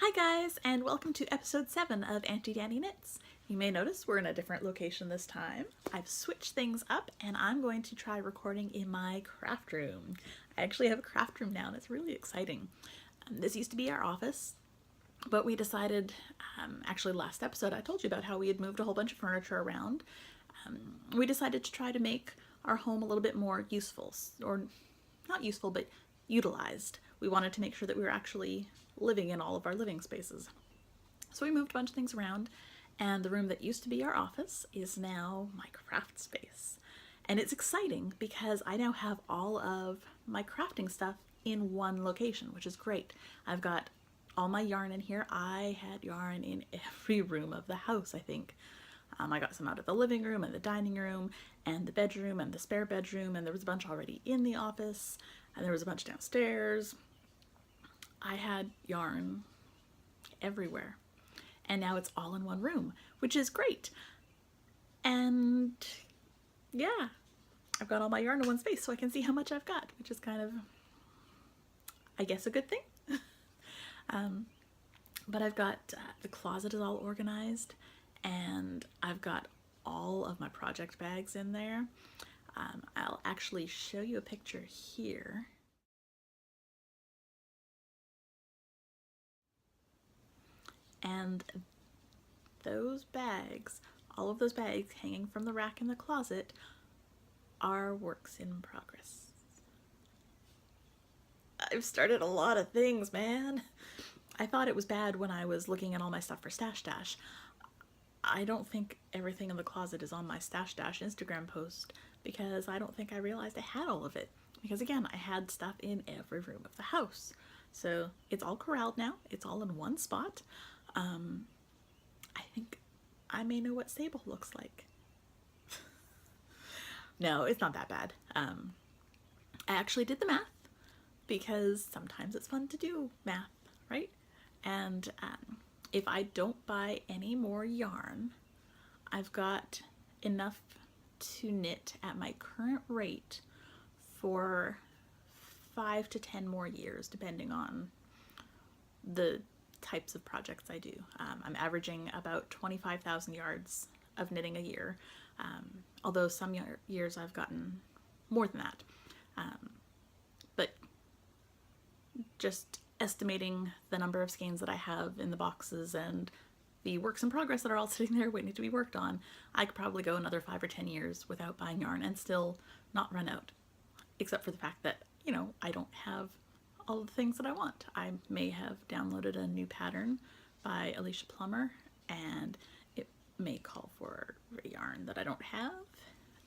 Hi guys, and welcome to episode 7 of Auntie Danny Knits. You may notice we're in a different location this time. I've switched things up and I'm going to try recording in my craft room. I actually have a craft room now and it's really exciting. This used to be our office, but we decided, actually last episode I told you about how we had moved a whole bunch of furniture around. We decided to try to make our home a little bit more useful, or not useful, but utilized. We wanted to make sure that we were actually living in all of our living spaces. So we moved a bunch of things around, and the room that used to be our office is now my craft space. And it's exciting because I now have all of my crafting stuff in one location, which is great. I've got all my yarn in here. I had yarn in every room of the house, I think. I got some out of the living room and the dining room and the bedroom and the spare bedroom, and there was a bunch already in the office, and there was a bunch downstairs. I had yarn everywhere, and now it's all in one room, which is great. And yeah, I've got all my yarn in one space so I can see how much I've got, which is kind of, I guess, a good thing. But I've got the closet is all organized, and I've got all of my project bags in there. I'll actually show you a picture here. And those bags, all of those bags hanging from the rack in the closet, are works in progress. I've started a lot of things, man. I thought it was bad when I was looking at all my stuff for Stash Stash. I don't think everything in the closet is on my Stash Dash Instagram post because I don't think I realized I had all of it. Because again, I had stuff in every room of the house. So it's all corralled now. It's all in one spot. I think I may know what stable looks like. No, it's not that bad. I actually did the math because sometimes it's fun to do math, right? And if I don't buy any more yarn, I've got enough to knit at my current rate for 5 to 10 more years, depending on the types of projects I do. I'm averaging about 25,000 yards of knitting a year, although some years I've gotten more than that. But just estimating the number of skeins that I have in the boxes and the works in progress that are all sitting there waiting to be worked on, I could probably go another 5 or 10 years without buying yarn and still not run out. Except for the fact that, you know, I don't have all the things that I want. I may have downloaded a new pattern by Alicia Plummer, and it may call for yarn that I don't have.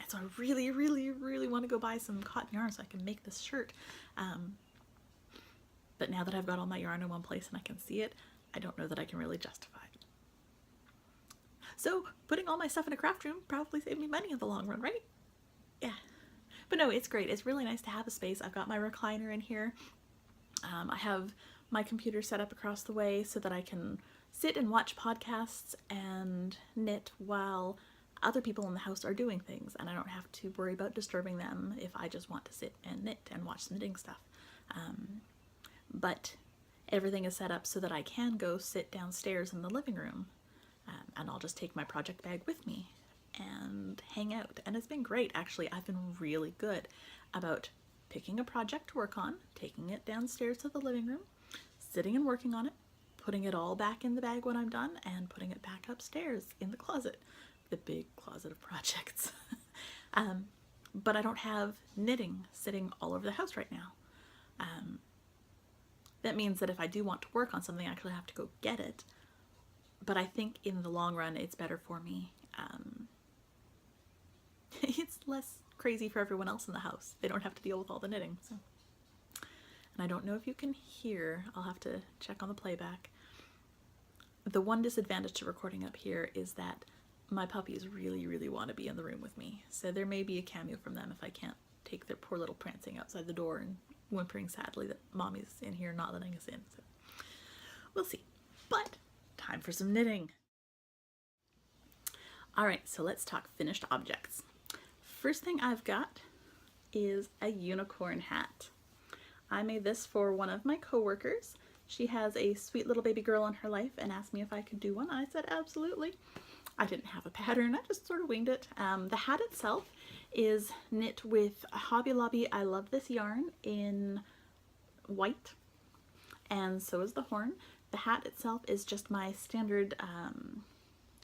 And so I really, really, really want to go buy some cotton yarn so I can make this shirt. But now that I've got all my yarn in one place and I can see it, I don't know that I can really justify it. So putting all my stuff in a craft room probably saved me money in the long run, right? Yeah. But no, it's great. It's really nice to have a space. I've got my recliner in here. I have my computer set up across the way so that I can sit and watch podcasts and knit while other people in the house are doing things, and I don't have to worry about disturbing them if I just want to sit and knit and watch some knitting stuff. But everything is set up so that I can go sit downstairs in the living room, and I'll just take my project bag with me and hang out. And it's been great, actually. I've been really good about picking a project to work on, taking it downstairs to the living room, sitting and working on it, putting it all back in the bag when I'm done, and putting it back upstairs in the closet, the big closet of projects. But I don't have knitting sitting all over the house right now. That means that if I do want to work on something, I actually have to go get it. But I think in the long run, it's better for me. It's less crazy for everyone else in the house. They don't have to deal with all the knitting. So. And I don't know if you can hear. I'll have to check on the playback. The one disadvantage to recording up here is that my puppies really, really want to be in the room with me. So there may be a cameo from them if I can't take their poor little prancing outside the door and whimpering sadly that mommy's in here not letting us in. So we'll see. But time for some knitting. All right, so let's talk finished objects. First thing I've got is a unicorn hat. I made this for one of my coworkers She has a sweet little baby girl in her life and asked me if I could do one. I said absolutely. I didn't have a pattern, I just sort of winged it. The hat itself is knit with Hobby Lobby I Love This yarn in white, and so is the horn. The hat itself is just my standard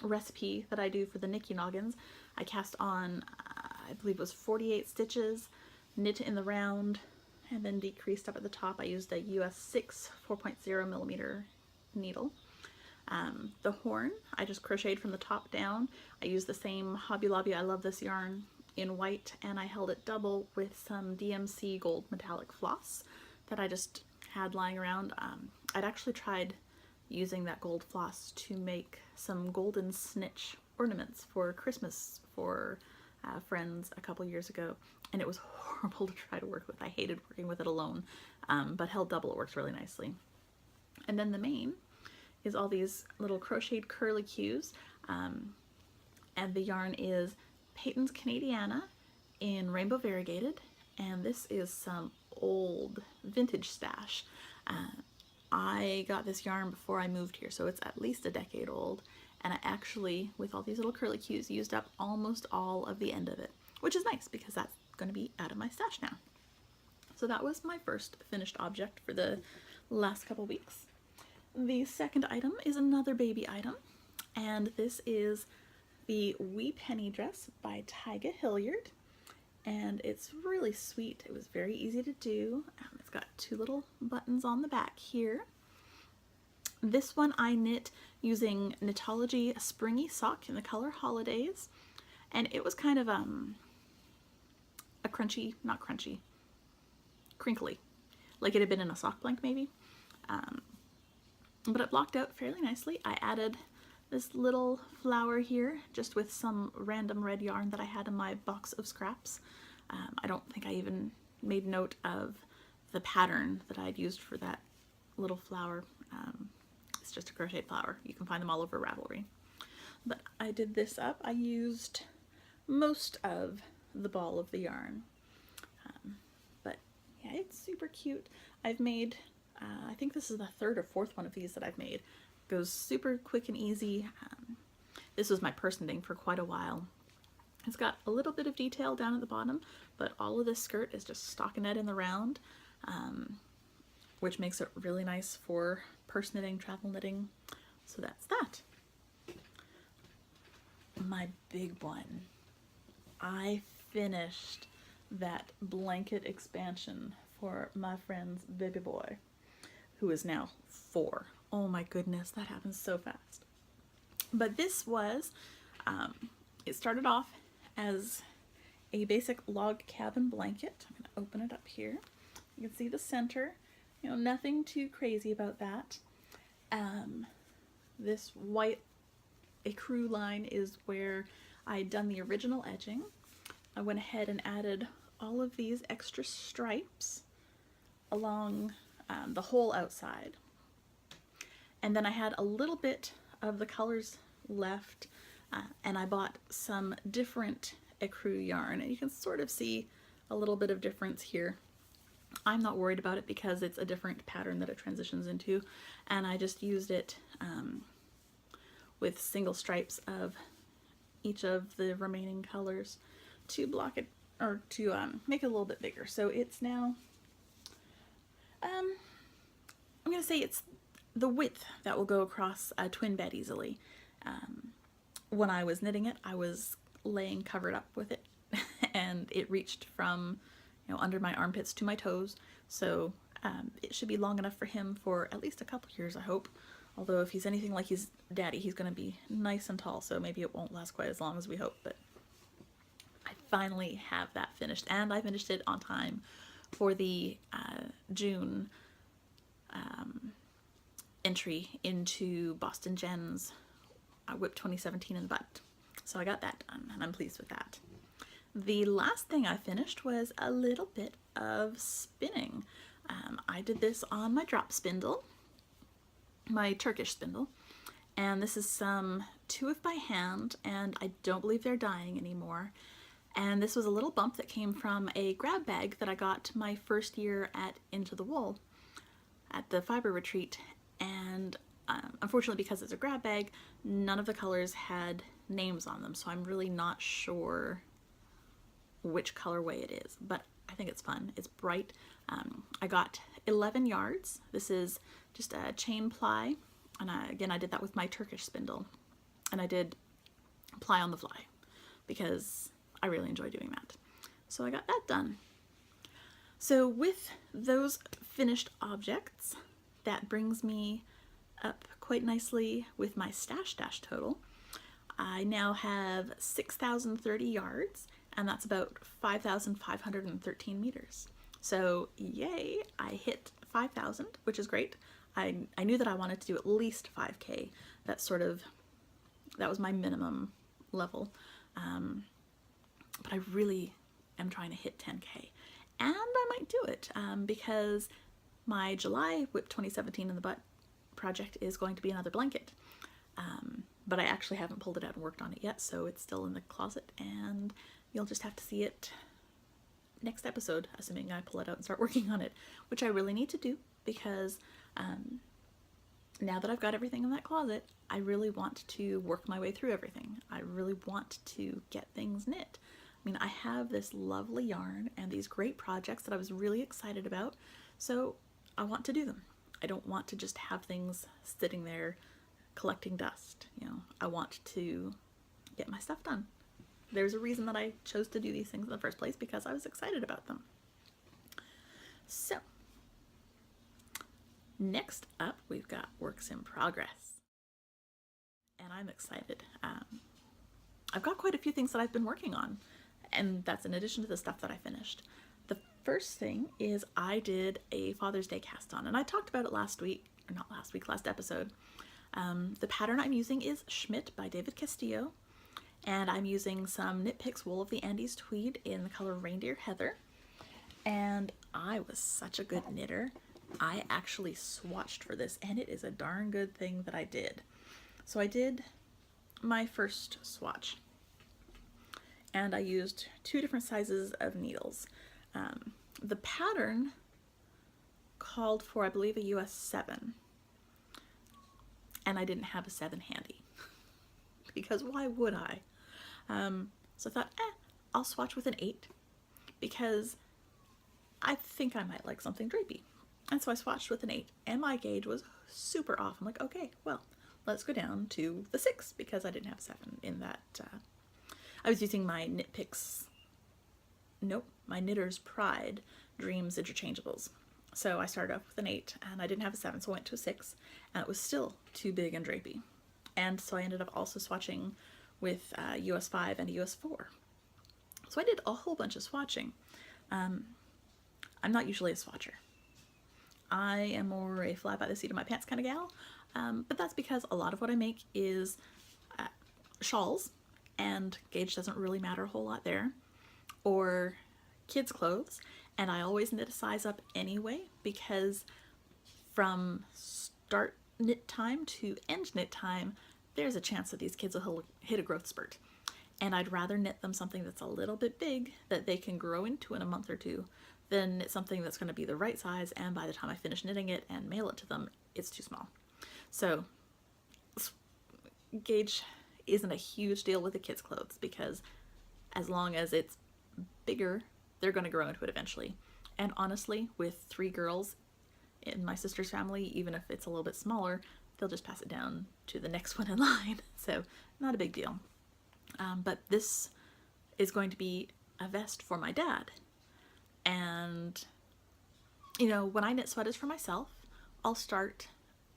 recipe that I do for the Nikki Noggins. I cast on, I believe it was 48 stitches, knit in the round, and then decreased up at the top. I used a US 6 4.0 millimeter needle. The horn, I just crocheted from the top down. I used the same Hobby Lobby I Love This yarn in white, and I held it double with some DMC gold metallic floss that I just had lying around. I'd actually tried using that gold floss to make some golden snitch ornaments for Christmas for friends a couple years ago, and it was horrible to try to work with. I hated working with it alone, but held double it works really nicely. And then the mane is all these little crocheted curlicues, and the yarn is Peyton's Canadiana in Rainbow Variegated, and this is some old vintage stash. I got this yarn before I moved here, so it's at least a decade old, and I actually, with all these little curlicues, used up almost all of the end of it, which is nice because that's going to be out of my stash now. So that was my first finished object for the last couple weeks. The second item is another baby item, and this is the Wee Penny dress by Tyga Hilliard, and it's really sweet. It was very easy to do. It's got two little buttons on the back here. This one I knit using Knitology Springy Sock in the color Holidays, and it was kind of a crunchy, not crunchy, crinkly, like it had been in a sock blank maybe. But it blocked out fairly nicely. I added this little flower here just with some random red yarn that I had in my box of scraps. I don't think I even made note of the pattern that I'd used for that little flower. It's just a crocheted flower. You can find them all over Ravelry. But I did this up. I used most of the ball of the yarn. But yeah, it's super cute. I've made, I think this is the third or fourth one of these that I've made. It goes super quick and easy. This was my purse knitting for quite a while. It's got a little bit of detail down at the bottom, but all of this skirt is just stockinette in the round, which makes it really nice for purse knitting, travel knitting. So that's that. My big one. I finished that blanket expansion for my friend's baby boy, who is now 4. Oh my goodness, that happens so fast. But this was, it started off as a basic log cabin blanket. I'm going to open it up here. You can see the center. You know, nothing too crazy about that. This white ecru line is where I'd done the original edging. I went ahead and added all of these extra stripes along the whole outside. And then I had a little bit of the colors left, and I bought some different ecru yarn, and you can sort of see a little bit of difference here. I'm not worried about it because it's a different pattern that it transitions into, and I just used it with single stripes of each of the remaining colors to block it, or to make it a little bit bigger. So it's now, I'm going to say it's the width that will go across a twin bed easily. When I was knitting it, I was laying covered up with it, and it reached from, you know, under my armpits to my toes. So it should be long enough for him for at least a couple years, I hope. Although if he's anything like his daddy, he's going to be nice and tall, so maybe it won't last quite as long as we hope. But I finally have that finished, and I finished it on time for the June entry into Boston Jen's WIP 2017 in the butt. So I got that done, and I'm pleased with that. The last thing I finished was a little bit of spinning. I did this on my drop spindle, my Turkish spindle, and this is some 2F by hand, and I don't believe they're dyeing anymore. And this was a little bump that came from a grab bag that I got my first year at Into the Wool. at the fiber retreat, and unfortunately, because it's a grab bag, none of the colors had names on them, so I'm really not sure which colorway it is, but I think it's fun. It's bright. I got 11 yards. This is just a chain ply, and again, I did that with my Turkish spindle, and I did ply on the fly because I really enjoy doing that. So I got that done. So with those finished objects, that brings me up quite nicely with my stash total. I now have 6,030 yards, and that's about 5,513 meters. So yay, I hit 5,000, which is great. I knew that I wanted to do at least 5K. That was my minimum level. But I really am trying to hit 10K. And I might do it because my July WIP 2017 in the Butt project is going to be another blanket. But I actually haven't pulled it out and worked on it yet, so it's still in the closet, and you'll just have to see it next episode, assuming I pull it out and start working on it, which I really need to do because now that I've got everything in that closet, I really want to work my way through everything. I really want to get things knit. I mean, I have this lovely yarn and these great projects that I was really excited about, so I want to do them. I don't want to just have things sitting there collecting dust. I want to get my stuff done. There's a reason that I chose to do these things in the first place, because I was excited about them. So, next up, we've got works in progress. And I'm excited. I've got quite a few things that I've been working on, and that's in addition to the stuff that I finished. The first thing is I did a Father's Day cast on, and I talked about it last episode. The pattern I'm using is Schmidt by David Castillo, and I'm using some Knit Picks Wool of the Andes Tweed in the color Reindeer Heather. And I was such a good knitter. I actually swatched for this, and it is a darn good thing that I did. So I did my first swatch, and I used 2 different sizes of needles. The pattern called for, I believe, a US 7, and I didn't have a 7 handy because why would I? So I thought, I'll swatch with an 8 because I think I might like something drapey. And so I swatched with an 8, and my gauge was super off. I'm like, okay, well, let's go down to the 6 because I didn't have a 7 in that. I was using my my Knitter's Pride Dreams Interchangeables. So I started off with an 8, and I didn't have a 7, so I went to a 6, and it was still too big and drapey. And so I ended up also swatching with US 5 and US 4. So I did a whole bunch of swatching. I'm not usually a swatcher. I am more a fly by the seat of my pants kind of gal, but that's because a lot of what I make is shawls, and gauge doesn't really matter a whole lot there, or kids' clothes, and I always knit a size up anyway because from start knit time to end knit time, there's a chance that these kids will hit a growth spurt. And I'd rather knit them something that's a little bit big that they can grow into in a month or two than knit something that's going to be the right size, and by the time I finish knitting it and mail it to them, it's too small. So gauge isn't a huge deal with the kids' clothes because as long as it's bigger, they're going to grow into it eventually. And honestly, with 3 girls in my sister's family, even if it's a little bit smaller, they'll just pass it down to the next one in line. So not a big deal. But this is going to be a vest for my dad. And, when I knit sweaters for myself, I'll start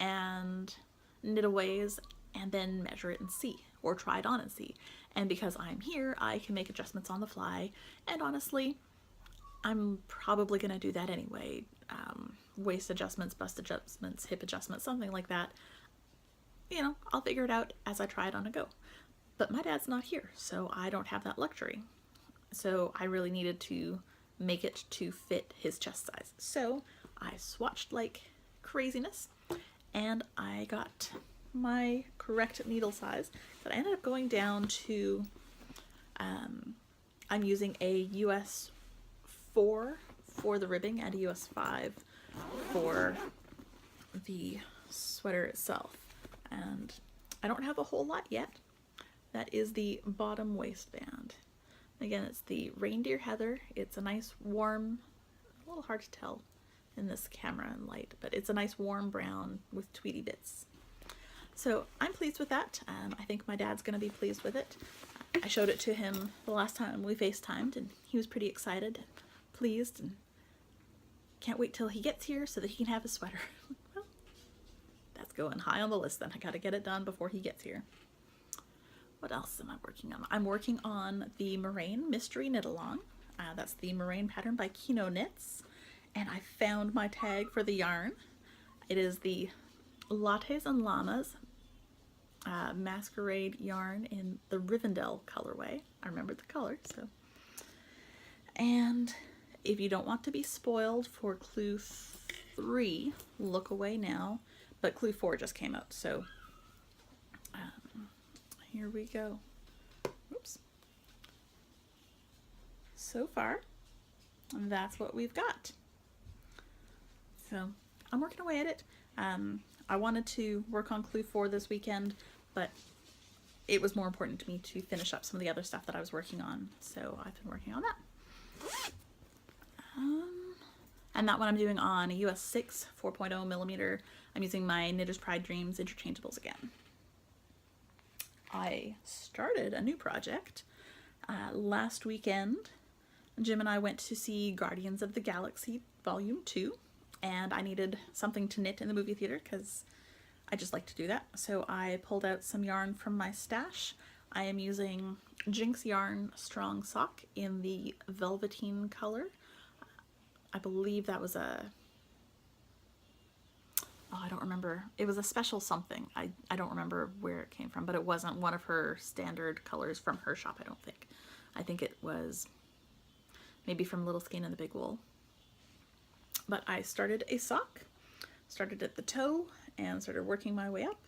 and knit a ways and then measure it and see, or try it on and see. And because I'm here, I can make adjustments on the fly. And honestly, I'm probably going to do that anyway. Waist adjustments, bust adjustments, hip adjustments, something like that. I'll figure it out as I try it on a go. But my dad's not here, so I don't have that luxury. So I really needed to make it to fit his chest size. So I swatched like craziness, and I got my correct needle size. But I ended up going down to, I'm using a US 4 for the ribbing and a US 5 for the sweater itself. And I don't have a whole lot yet. That is the bottom waistband. Again, it's the reindeer heather. It's a nice warm, a little hard to tell in this camera and light, but it's a nice warm brown with tweedy bits. So I'm pleased with that. I think my dad's going to be pleased with it. I showed it to him the last time we FaceTimed, and he was pretty excited, pleased, and can't wait till he gets here so that he can have his sweater. Well, that's going high on the list then. I got to get it done before he gets here. What else am I working on? I'm working on the Moraine Mystery Knit-Along. That's the Moraine pattern by Kino Knits. And I found my tag for the yarn. It is the Lattes and Llamas masquerade yarn in the Rivendell colorway. I remembered the color, so. And if you don't want to be spoiled for Clue 3, look away now. But Clue 4 just came out, so here we go. Oops. So far, that's what we've got. So I'm working away at it. I wanted to work on Clue 4 this weekend, but it was more important to me to finish up some of the other stuff that I was working on. So I've been working on that. And that one I'm doing on a US 6 4.0 millimeter. I'm using my Knitter's Pride Dreams interchangeables again. I started a new project last weekend. Jim and I went to see Guardians of the Galaxy Volume 2, and I needed something to knit in the movie theater because I just like to do that. So I pulled out some yarn from my stash. I am using Jinx Yarn Strong Sock in the velveteen color. I believe that was a... Oh, I don't remember. It was a special something. I don't remember where it came from, but it wasn't one of her standard colors from her shop, I don't think. I think it was maybe from Little Skein and the Big Wool. But I started a sock, started at the toe, and started working my way up.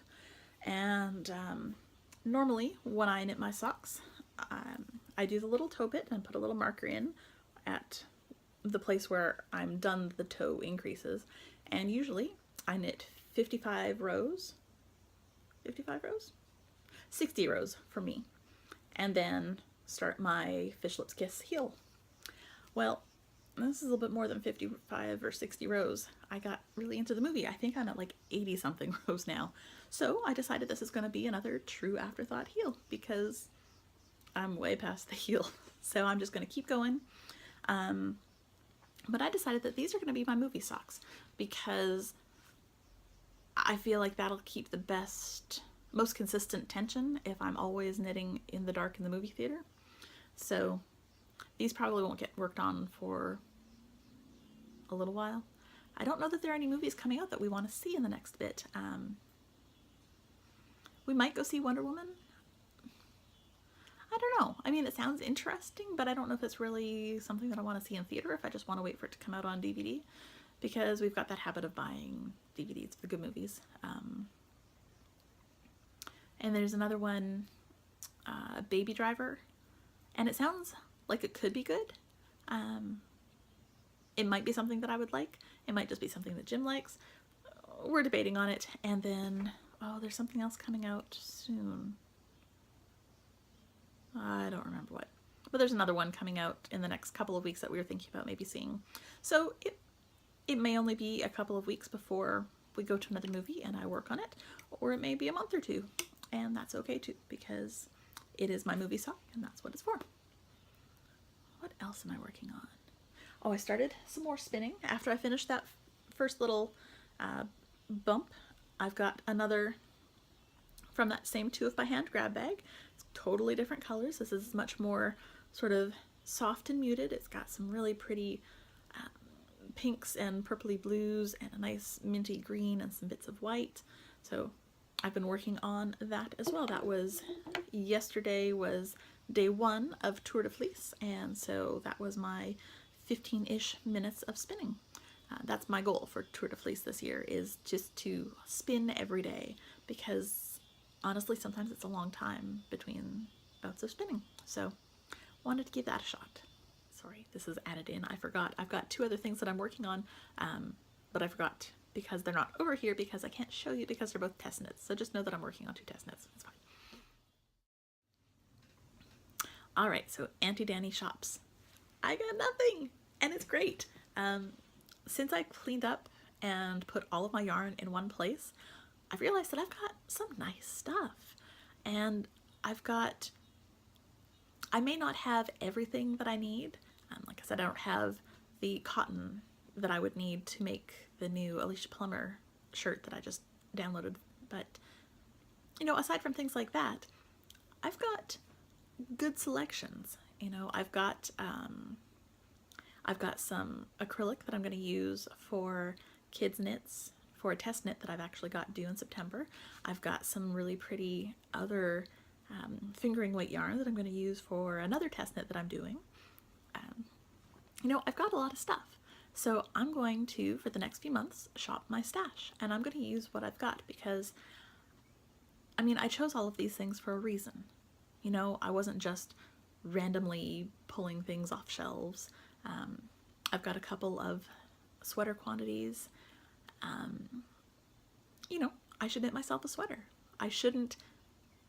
And normally, when I knit my socks, I do the little toe bit and put a little marker in at the place where I'm done the toe increases. And usually, I knit 55 rows, 60 rows for me, and then start my Fishlet's Kiss heel. Well, this is a little bit more than 55 or 60 rows. I got really into the movie. I think I'm at like 80 something rows now. So I decided this is going to be another true afterthought heel because I'm way past the heel. So I'm just going to keep going. But I decided that these are going to be my movie socks because I feel like that'll keep the most consistent tension if I'm always knitting in the dark in the movie theater. So these probably won't get worked on for a little while. I don't know that there are any movies coming out that we want to see in the next bit. We might go see Wonder Woman. I don't know. I mean, it sounds interesting, but I don't know if it's really something that I want to see in theater, if I just want to wait for it to come out on DVD, because we've got that habit of buying DVDs of the good movies. And there's another one, Baby Driver, and it sounds like it could be good. It might be something that I would like. It might just be something that Jim likes. We're debating on it. And then, oh, there's something else coming out soon. I don't remember what. But there's another one coming out in the next couple of weeks that we were thinking about maybe seeing. So it may only be a couple of weeks before we go to another movie and I work on it. Or it may be a month or two. And that's okay too, because it is my movie sock and that's what it's for. What else am I working on? Oh, I started some more spinning. After I finished that first little bump, I've got another from that same Two of by Hand grab bag. It's totally different colors. This is much more sort of soft and muted. It's got some really pretty pinks and purpley blues and a nice minty green and some bits of white. So I've been working on that as well. That was, yesterday was day 1 of Tour de Fleece, and so that was my 15-ish minutes of spinning. That's my goal for Tour de Fleece this year, is just to spin every day, because honestly sometimes it's a long time between bouts of spinning. So wanted to give that a shot. Sorry, this is added in. I forgot. I've got 2 other things that I'm working on, but I forgot because they're not over here because I can't show you because they're both test knits. So just know that I'm working on 2 test knits. It's fine. All right, so Auntie Danny shops. I got nothing, and it's great. Since I cleaned up and put all of my yarn in one place, I've realized that I've got some nice stuff. And I may not have everything that I need. Like I said, I don't have the cotton that I would need to make the new Alicia Plummer shirt that I just downloaded. But, you know, aside from things like that, I've got good selections. You know, I've got some acrylic that I'm going to use for kids knits for a test knit that I've actually got due in September. I've got some really pretty other fingering weight yarn that I'm going to use for another test knit that I'm doing. You know, I've got a lot of stuff. So I'm going to, for the next few months, shop my stash, and I'm going to use what I've got because, I mean, I chose all of these things for a reason. You know, I wasn't just randomly pulling things off shelves. I've got a couple of sweater quantities. You know, I should knit myself a sweater. I shouldn't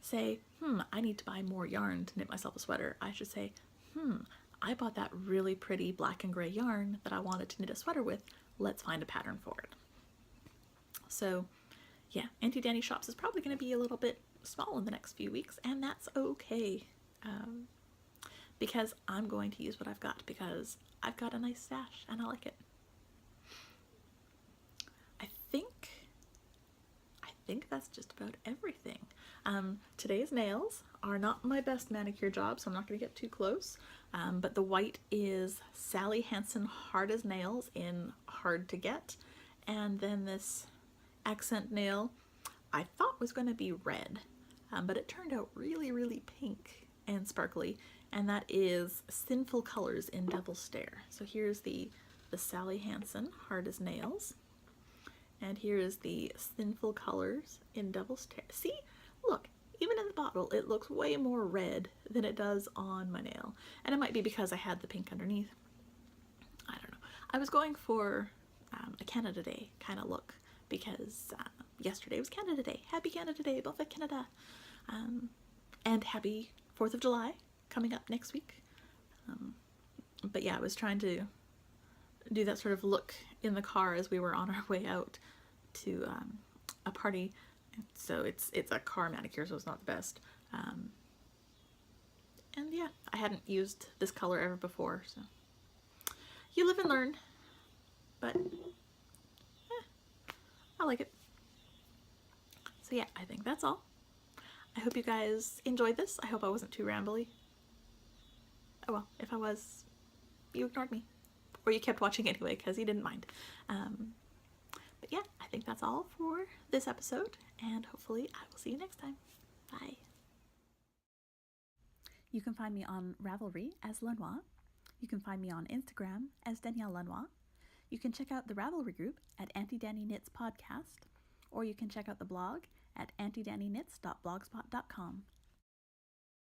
say, I need to buy more yarn to knit myself a sweater. I should say, I bought that really pretty black and gray yarn that I wanted to knit a sweater with. Let's find a pattern for it. So yeah, Auntie Danny Shops is probably going to be a little bit small in the next few weeks, and that's okay. Because I'm going to use what I've got because I've got a nice stash and I like it. I think that's just about everything. Today's nails are not my best manicure job, so I'm not going to get too close. But the white is Sally Hansen Hard as Nails in Hard to Get. And then this accent nail I thought was going to be red, but it turned out really, really pink and sparkly. And that is Sinful Colors in Devil's Stare. So here's the Sally Hansen Hard as Nails. And here is the Sinful Colors in Devil's Stare. See? Look, even in the bottle, it looks way more red than it does on my nail. And it might be because I had the pink underneath. I don't know. I was going for a Canada Day kind of look because yesterday was Canada Day. Happy Canada Day, Buffet Canada. And happy 4th of July coming up next week. But yeah, I was trying to do that sort of look in the car as we were on our way out to a party. So it's a car manicure, so it's not the best. And yeah, I hadn't used this color ever before, so you live and learn. But I like it. So yeah, I think that's all. I hope you guys enjoyed this. I hope I wasn't too rambly. Oh well, if I was, you ignored me. Or you kept watching anyway because you didn't mind. But yeah, I think that's all for this episode, and hopefully I will see you next time. Bye. You can find me on Ravelry as Lenoir. You can find me on Instagram as Danielle Lenoir. You can check out the Ravelry group at Auntie Danny Knits Podcast, or you can check out the blog at auntiedannyknits.blogspot.com.